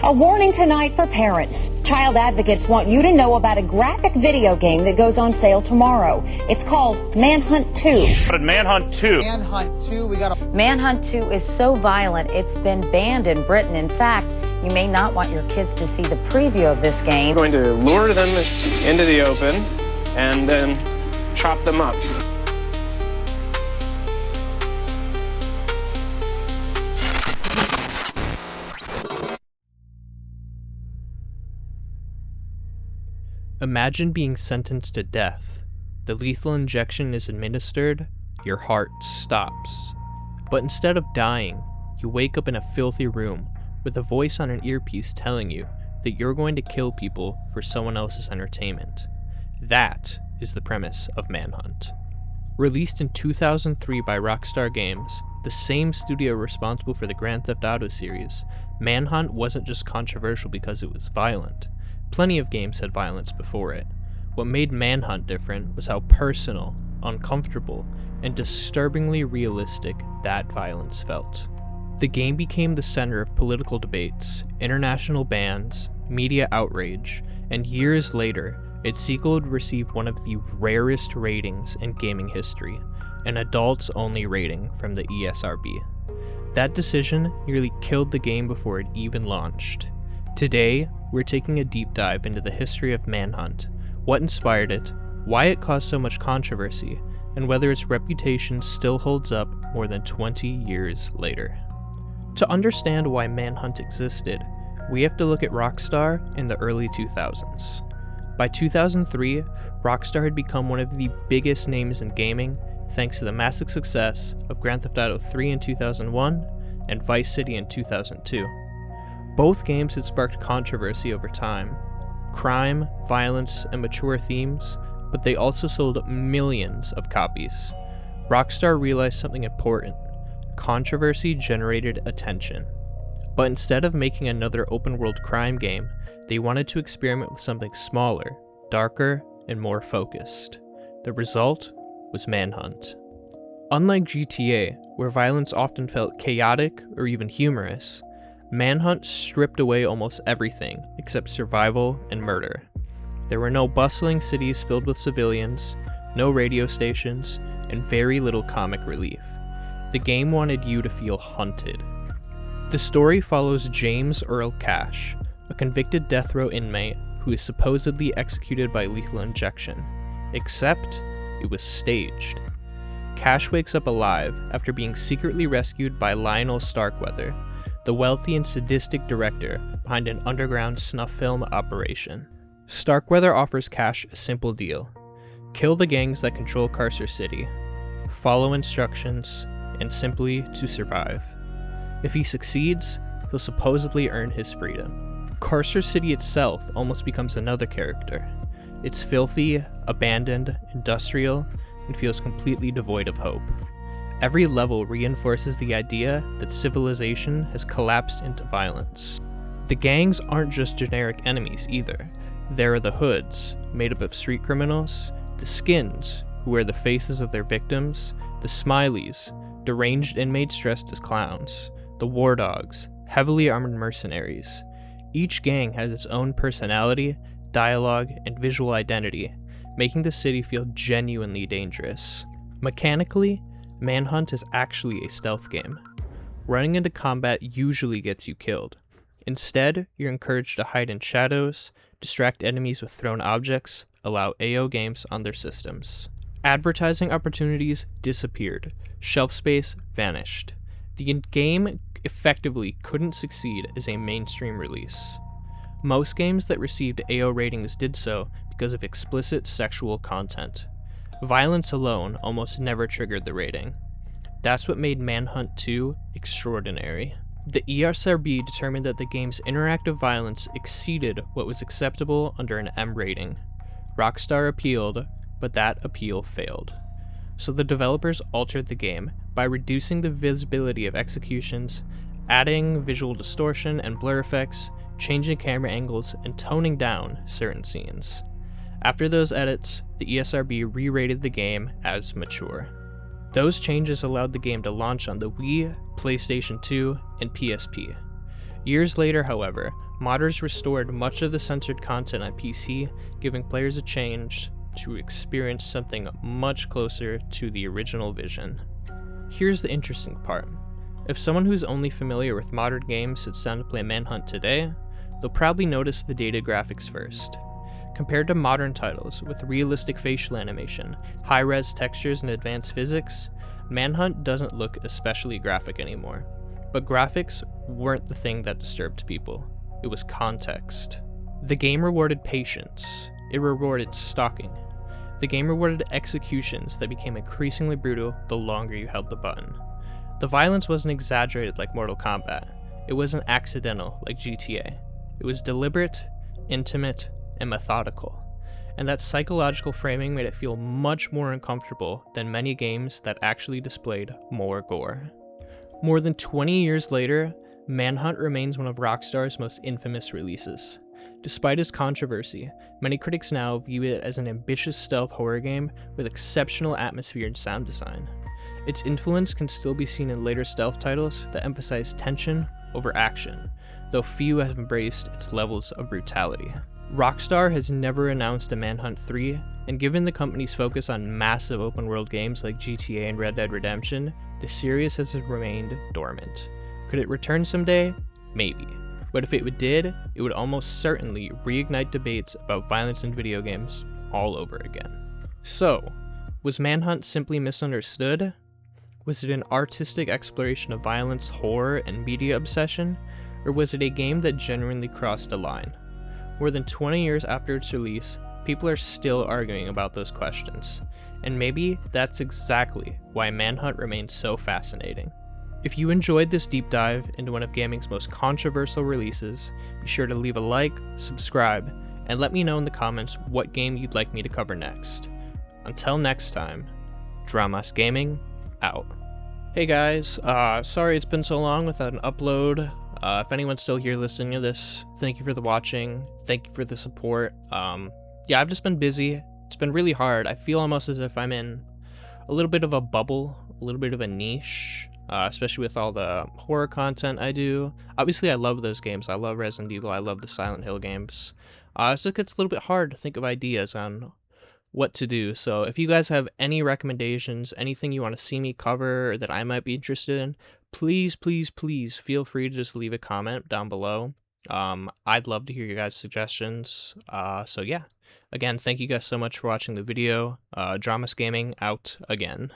A warning tonight for parents. Child advocates want you to know about a graphic video game that goes on sale tomorrow. It's called Manhunt 2. But Manhunt 2. Manhunt 2, Manhunt 2 is so violent, it's been banned in Britain. In fact, you may not want your kids to see the preview of this game. We're going to lure them into the open and then chop them up. Imagine being sentenced to death. The lethal injection is administered, your heart stops. But instead of dying, you wake up in a filthy room with a voice on an earpiece telling you that you're going to kill people for someone else's entertainment. That is the premise of Manhunt. Released in 2003 by Rockstar Games, the same studio responsible for the Grand Theft Auto series, Manhunt wasn't just controversial because it was violent. Plenty of games had violence before it. What made Manhunt different was how personal, uncomfortable, and disturbingly realistic that violence felt. The game became the center of political debates, international bans, media outrage, and years later, its sequel would receive one of the rarest ratings in gaming history, an adults-only rating from the ESRB. That decision nearly killed the game before it even launched. Today, we're taking a deep dive into the history of Manhunt, what inspired it, why it caused so much controversy, and whether its reputation still holds up more than 20 years later. To understand why Manhunt existed, we have to look at Rockstar in the early 2000s. By 2003, Rockstar had become one of the biggest names in gaming thanks to the massive success of Grand Theft Auto 3 in 2001 and Vice City in 2002. Both games had sparked controversy over time. Crime, violence, and mature themes, but they also sold millions of copies. Rockstar realized something important. Controversy generated attention. But instead of making another open-world crime game, they wanted to experiment with something smaller, darker, and more focused. The result was Manhunt. Unlike GTA, where violence often felt chaotic or even humorous, Manhunt stripped away almost everything except survival and murder. There were no bustling cities filled with civilians, no radio stations, and very little comic relief. The game wanted you to feel hunted. The story follows James Earl Cash, a convicted death row inmate who is supposedly executed by lethal injection, except it was staged. Cash wakes up alive after being secretly rescued by Lionel Starkweather, the wealthy and sadistic director behind an underground snuff film operation. Starkweather offers Cash a simple deal: kill the gangs that control Carcer City, follow instructions, and simply to survive. If he succeeds, he'll supposedly earn his freedom. Carcer City itself almost becomes another character. It's filthy, abandoned, industrial, and feels completely devoid of hope. Every level reinforces the idea that civilization has collapsed into violence. The gangs aren't just generic enemies either. There are the Hoods, made up of street criminals, the Skins, who wear the faces of their victims, the Smileys, deranged inmates dressed as clowns, the War Dogs, heavily armored mercenaries. Each gang has its own personality, dialogue, and visual identity, making the city feel genuinely dangerous. Mechanically, Manhunt is actually a stealth game. Running into combat usually gets you killed. Instead, you're encouraged to hide in shadows, distract enemies with thrown objects, allow AO games on their systems. Advertising opportunities disappeared. Shelf space vanished. The game effectively couldn't succeed as a mainstream release. Most games that received AO ratings did so because of explicit sexual content. Violence alone almost never triggered the rating. That's what made Manhunt 2 extraordinary. The ESRB determined that the game's interactive violence exceeded what was acceptable under an M rating. Rockstar appealed, but that appeal failed. So the developers altered the game by reducing the visibility of executions, adding visual distortion and blur effects, changing camera angles, and toning down certain scenes. After those edits, the ESRB re-rated the game as mature. Those changes allowed the game to launch on the Wii, PlayStation 2, and PSP. Years later, however, Modders restored much of the censored content on PC, giving players a chance to experience something much closer to the original vision. Here's the interesting part. If someone who's only familiar with modern games sits down to play Manhunt today, they'll probably notice the dated graphics first. Compared to modern titles with realistic facial animation, high-res textures, and advanced physics, Manhunt doesn't look especially graphic anymore. But graphics weren't the thing that disturbed people. It was context. The game rewarded patience. It rewarded stalking. The game rewarded executions that became increasingly brutal the longer you held the button. The violence wasn't exaggerated like Mortal Kombat. It wasn't accidental like GTA. It was deliberate, intimate, and methodical. And that psychological framing made it feel much more uncomfortable than many games that actually displayed more gore. More than 20 years later, Manhunt remains one of Rockstar's most infamous releases. Despite its controversy, many critics now view it as an ambitious stealth horror game with exceptional atmosphere and sound design. Its influence can still be seen in later stealth titles that emphasize tension over action, though few have embraced its levels of brutality. Rockstar has never announced a Manhunt 3, and given the company's focus on massive open-world games like GTA and Red Dead Redemption, the series has remained dormant. Could it return someday? Maybe. But if it did, it would almost certainly reignite debates about violence in video games all over again. So, was Manhunt simply misunderstood? Was it an artistic exploration of violence, horror, and media obsession? Or was it a game that genuinely crossed a line? More than 20 years after its release, people are still arguing about those questions, and maybe that's exactly why Manhunt remains so fascinating. If you enjoyed this deep dive into one of gaming's most controversial releases, be sure to leave a like, subscribe, and let me know in the comments what game you'd like me to cover next. Until next time, Dramas Gaming out. Hey guys, sorry it's been so long without an upload. If anyone's still here listening to this, thank you for the watching, thank you for the support. Yeah, I've just been busy. It's been really hard. I feel almost as if I'm in a little bit of a bubble, a little bit of a niche, especially with all the horror content I do. Obviously, I love those games. I love Resident Evil. I love the Silent Hill games. So it gets a little bit hard to think of ideas on what to do. So if you guys have any recommendations, anything you want to see me cover or that I might be interested in, please, please, please feel free to just leave a comment down below. I'd love to hear your guys' suggestions. So yeah, again, thank you guys so much for watching the video. Dramas Gaming out again.